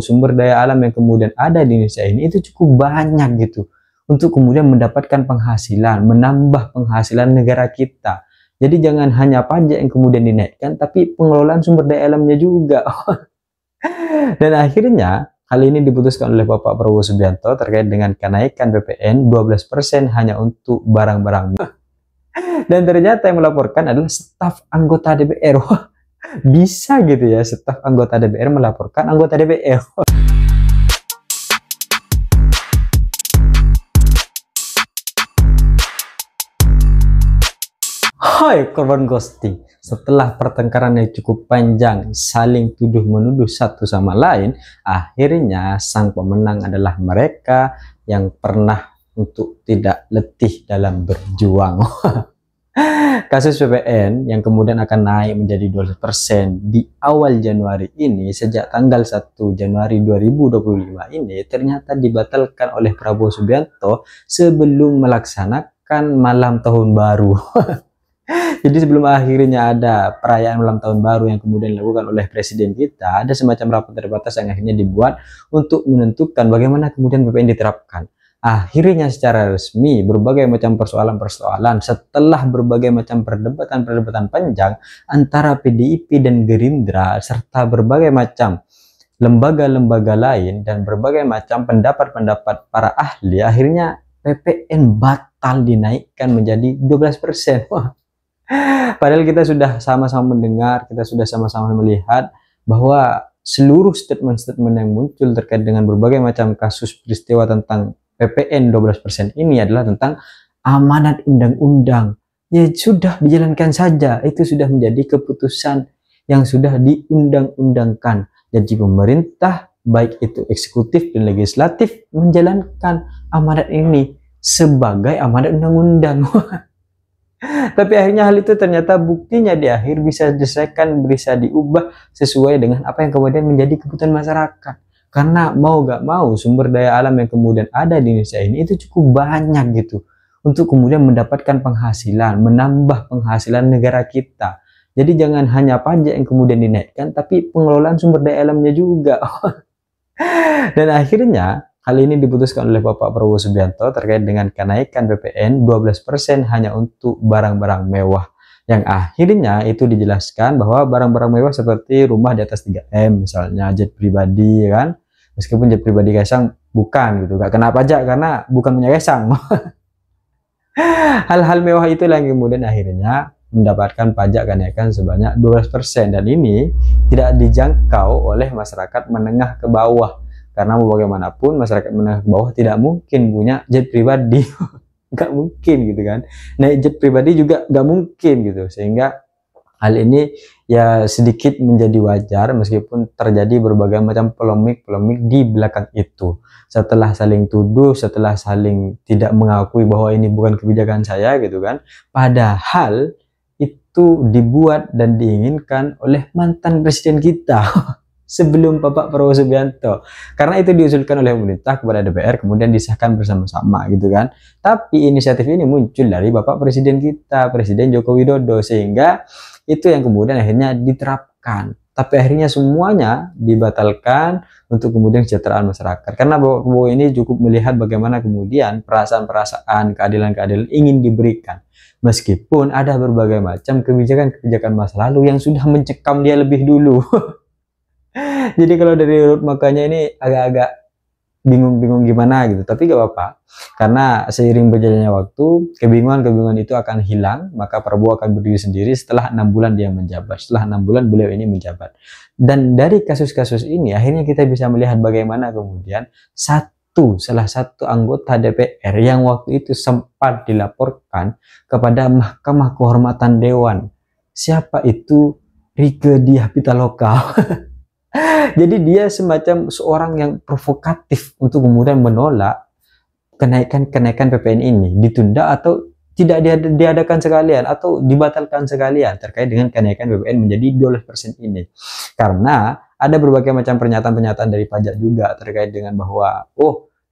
sumber daya alam yang kemudian ada di Indonesia ini itu cukup banyak gitu untuk kemudian mendapatkan penghasilan, menambah penghasilan negara kita. Jadi jangan hanya pajak yang kemudian dinaikkan, tapi pengelolaan sumber daya alamnya juga. Dan akhirnya hal ini diputuskan oleh Bapak Prabowo Subianto terkait dengan kenaikan PPN 12% hanya untuk barang-barang. Dan ternyata yang melaporkan adalah staf anggota DPR. Wah, bisa gitu ya, staf anggota DPR melaporkan anggota DPR. Hai korban ghosting, setelah pertengkaran yang cukup panjang, saling tuduh-menuduh satu sama lain, akhirnya sang pemenang adalah mereka yang pernah untuk tidak letih dalam berjuang. Kasus PPN yang kemudian akan naik menjadi 12% di awal Januari ini, sejak tanggal 1 Januari 2025 ini ternyata dibatalkan oleh Prabowo Subianto sebelum melaksanakan malam tahun baru. Jadi sebelum akhirnya ada perayaan malam tahun baru yang kemudian dilakukan oleh presiden kita, ada semacam rapat terbatas yang akhirnya dibuat untuk menentukan bagaimana kemudian PPN diterapkan. Akhirnya secara resmi berbagai macam persoalan-persoalan setelah berbagai macam perdebatan-perdebatan panjang antara PDIP dan Gerindra serta berbagai macam lembaga-lembaga lain dan berbagai macam pendapat-pendapat para ahli, akhirnya PPN batal dinaikkan menjadi 12%. Wah. Padahal kita sudah sama-sama mendengar, kita sudah sama-sama melihat bahwa seluruh statement-statement yang muncul terkait dengan berbagai macam kasus peristiwa tentang PPN 12% ini adalah tentang amanat undang-undang. Ya sudah, dijalankan saja, itu sudah menjadi keputusan yang sudah diundang-undangkan. Jadi pemerintah, baik itu eksekutif dan legislatif, menjalankan amanat ini sebagai amanat undang-undang. Tapi akhirnya hal itu ternyata buktinya di akhir bisa diselesaikan, bisa diubah sesuai dengan apa yang kemudian menjadi kebutuhan masyarakat. Karena mau gak mau sumber daya alam yang kemudian ada di Indonesia ini itu cukup banyak gitu untuk kemudian mendapatkan penghasilan, menambah penghasilan negara kita. Jadi jangan hanya pajak yang kemudian dinaikkan, tapi pengelolaan sumber daya alamnya juga. Dan akhirnya hal ini diputuskan oleh Bapak Prabowo Subianto terkait dengan kenaikan PPN 12% hanya untuk barang-barang mewah. Yang akhirnya itu dijelaskan bahwa barang-barang mewah seperti rumah di atas 3M, misalnya jet pribadi kan. Meskipun jet pribadi Kaisang bukan gitu, gak kena pajak karena bukan punya Kaisang. Hal-hal mewah itulah yang kemudian akhirnya mendapatkan pajak kenaikan sebanyak 12%, dan ini tidak dijangkau oleh masyarakat menengah ke bawah. Karena mau bagaimanapun masyarakat menengah ke bawah tidak mungkin punya jet pribadi. Gak mungkin gitu kan. Naik jet pribadi juga gak mungkin gitu. Sehingga hal ini ya sedikit menjadi wajar meskipun terjadi berbagai macam polemik-polemik di belakang itu. Setelah saling tuduh, setelah saling tidak mengakui bahwa ini bukan kebijakan saya gitu kan. Padahal itu dibuat dan diinginkan oleh mantan presiden kita sebelum Bapak Prabowo Subianto. Karena itu diusulkan oleh pemerintah kepada DPR kemudian disahkan bersama-sama gitu kan. Tapi inisiatif ini muncul dari Bapak Presiden kita, Presiden Joko Widodo, sehingga itu yang kemudian akhirnya diterapkan. Tapi akhirnya semuanya dibatalkan untuk kemudian kesejahteraan masyarakat. Karena Bapak Prabowo ini cukup melihat bagaimana kemudian perasaan-perasaan, keadilan-keadilan ingin diberikan. Meskipun ada berbagai macam kebijakan-kebijakan masa lalu yang sudah mencekam dia lebih dulu. Jadi kalau dari urut makanya ini agak-agak bingung-bingung gimana gitu, tapi gak apa-apa, karena seiring berjalannya waktu kebingungan-kebingungan itu akan hilang, maka Prabowo akan berdiri sendiri setelah 6 bulan dia menjabat, setelah 6 bulan beliau ini menjabat. Dan dari kasus-kasus ini akhirnya kita bisa melihat bagaimana kemudian salah satu anggota DPR yang waktu itu sempat dilaporkan kepada Mahkamah Kehormatan Dewan. Siapa itu? Rieke Diah Pitaloka. Jadi dia semacam seorang yang provokatif untuk kemudian menolak kenaikan PPN ini ditunda atau tidak diadakan sekalian atau dibatalkan sekalian terkait dengan kenaikan PPN menjadi 12% ini. Karena ada berbagai macam pernyataan-pernyataan dari pajak juga terkait dengan bahwa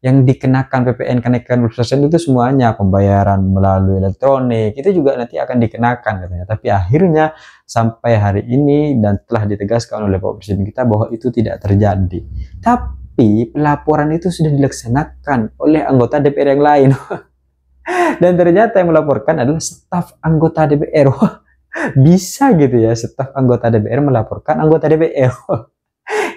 yang dikenakan PPN kenaikan 20% itu semuanya pembayaran melalui elektronik itu juga nanti akan dikenakan katanya. Tapi akhirnya sampai hari ini dan telah ditegaskan oleh Bapak Presiden kita bahwa itu tidak terjadi. Tapi pelaporan itu sudah dilaksanakan oleh anggota DPR yang lain. Dan ternyata yang melaporkan adalah staf anggota DPR. Wah, bisa gitu ya, staf anggota DPR melaporkan anggota DPR.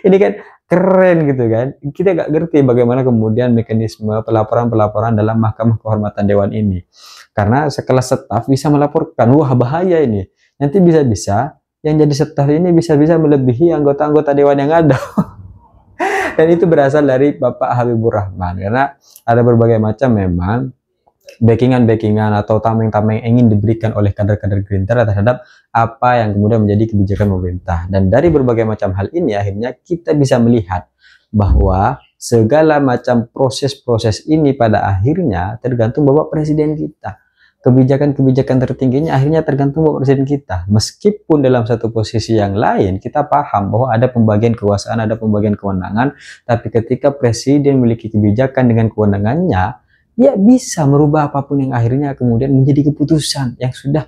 Ini kan keren gitu kan. Kita nggak ngerti bagaimana kemudian mekanisme pelaporan-pelaporan dalam Mahkamah Kehormatan Dewan ini. Karena sekelas staf bisa melaporkan, wah bahaya ini. Nanti bisa-bisa yang jadi staf ini bisa-bisa melebihi anggota-anggota Dewan yang ada. Dan itu berasal dari Bapak Habibur Rahman. Karena ada berbagai macam memang backingan atau tameng-tameng ingin diberikan oleh kader-kader Gerindra terhadap apa yang kemudian menjadi kebijakan pemerintah. Dan dari berbagai macam hal ini akhirnya kita bisa melihat bahwa segala macam proses-proses ini pada akhirnya tergantung Bapak Presiden kita. Kebijakan-kebijakan tertingginya akhirnya tergantung Bapak Presiden kita. Meskipun dalam satu posisi yang lain kita paham bahwa ada pembagian kekuasaan, ada pembagian kewenangan, tapi ketika Presiden memiliki kebijakan dengan kewenangannya, dia bisa merubah apapun yang akhirnya kemudian menjadi keputusan yang sudah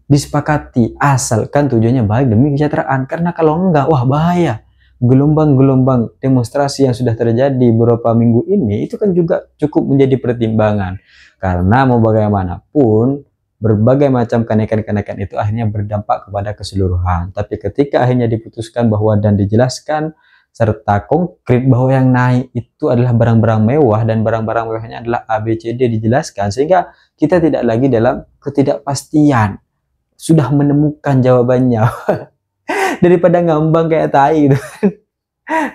disepakati, asalkan tujuannya baik demi kesejahteraan. Karena kalau enggak, wah bahaya. Gelombang-gelombang demonstrasi yang sudah terjadi beberapa minggu ini itu kan juga cukup menjadi pertimbangan. Karena mau bagaimanapun berbagai macam kenaikan-kenaikan itu akhirnya berdampak kepada keseluruhan. Tapi ketika akhirnya diputuskan bahwa dan dijelaskan serta konkret bahwa yang naik itu adalah barang-barang mewah dan barang-barang mewahnya adalah ABCD dijelaskan, sehingga kita tidak lagi dalam ketidakpastian, sudah menemukan jawabannya. Daripada ngambang kayak tai gitu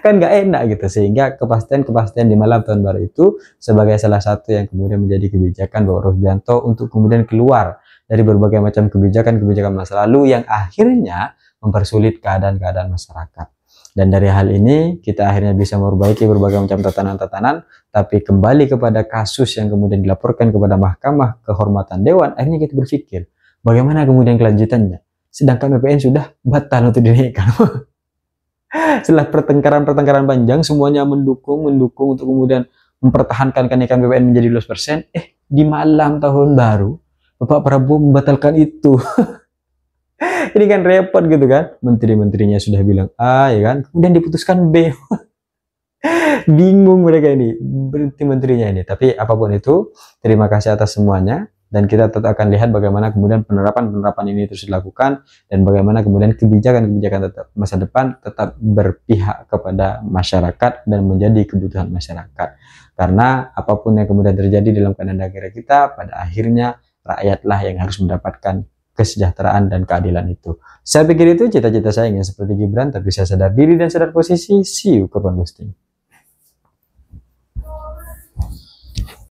kan nggak enak gitu. Sehingga kepastian di malam tahun baru itu sebagai salah satu yang kemudian menjadi kebijakan Bapak Rusdianto untuk kemudian keluar dari berbagai macam kebijakan masa lalu yang akhirnya mempersulit keadaan masyarakat. Dan dari hal ini kita akhirnya bisa memperbaiki berbagai macam tatanan-tatanan, tapi kembali kepada kasus yang kemudian dilaporkan kepada Mahkamah Kehormatan Dewan, akhirnya kita berpikir bagaimana kemudian kelanjutannya. Sedangkan PPN sudah batal untuk dinaikkan. Setelah pertengkaran panjang, semuanya mendukung untuk kemudian mempertahankan kenaikan PPN menjadi 12%. Di malam tahun baru, Bapak Prabowo membatalkan itu. Ini kan repot gitu kan. Menteri-menterinya sudah bilang A, ya kan. Kemudian diputuskan B. Bingung mereka ini, berhenti menterinya ini. Tapi apapun itu, terima kasih atas semuanya. Dan kita tetap akan lihat bagaimana kemudian penerapan ini terus dilakukan, dan bagaimana kemudian kebijakan tetap masa depan tetap berpihak kepada masyarakat dan menjadi kebutuhan masyarakat. Karena apapun yang kemudian terjadi dalam keadaan negara kita, pada akhirnya rakyatlah yang harus mendapatkan kesejahteraan dan keadilan itu. Saya pikir itu cita-cita saya ingin seperti Gibran, tapi saya sadar diri dan sadar posisi. See you, kapan posting.